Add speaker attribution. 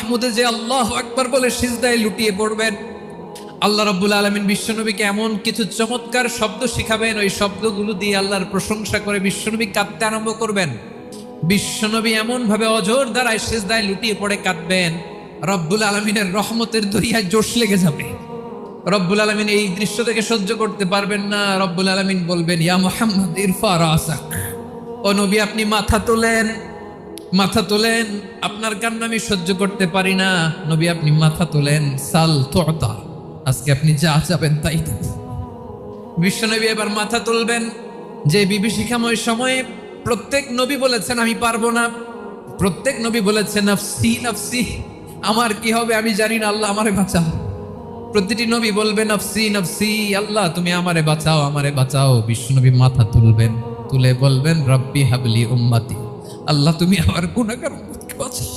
Speaker 1: মাহমুদে যে আল্লাহু আকবার বলে সিজদায় লুটিয়ে পড়বেন, আল্লাহ রাব্বুল আলামিন বিশ্বনবীকে এমন কিছু চমৎকার শব্দ শিখাবেন, ওই শব্দগুলো দিয়ে আল্লাহর প্রশংসা করে বিশ্বনবী কাঁদতে আরম্ভ করবেন। বিশ্বনবী এমন ভাবে অজর দ্বারায় সিজদায় লুটিয়ে পড়ে কাঁদবেন, রব্বুল আলামিনের রহমতের দরিয়ায় জোশ লেগে যাবে। রব্বুল আলামিন এই দৃশ্য থেকে সহ্য করতে পারবেন না। রব্বুল আলামিন বলবেন, ইয়া মুহাম্মদ ইরফা রাসাক, ও নবী আপনি মাথা তোলেন, মাথা তোলেন, আপনার কান্না আমি সহ্য করতে পারি না। নবী আপনি মাথা তোলেন, সাল তুতা, আজকে আপনি যা চাবেন তাই দেব। বিশ্বনবী এবার মাথা তুলবেন। যে বিভীষিকাময় সময়ে প্রত্যেক নবী বলেছেন আমি পারবো না, প্রত্যেক নবী বলেছেন নফসি নফসি, আমার কি হবে আমি জানি না, আল্লাহ আমারে বাঁচাও। প্রতিটি নবী বলবেন নফসি নফসি, আল্লাহ তুমি আমারে বাঁচাও, আমারে বাঁচাও। বিশ্বনবী মাথা তুলবেন, তুলে বলবেন রব্বি হাবলি উম্মতি, আল্লাহ তুমি আমার গুনাহগার উম্মতকে বাঁচাও।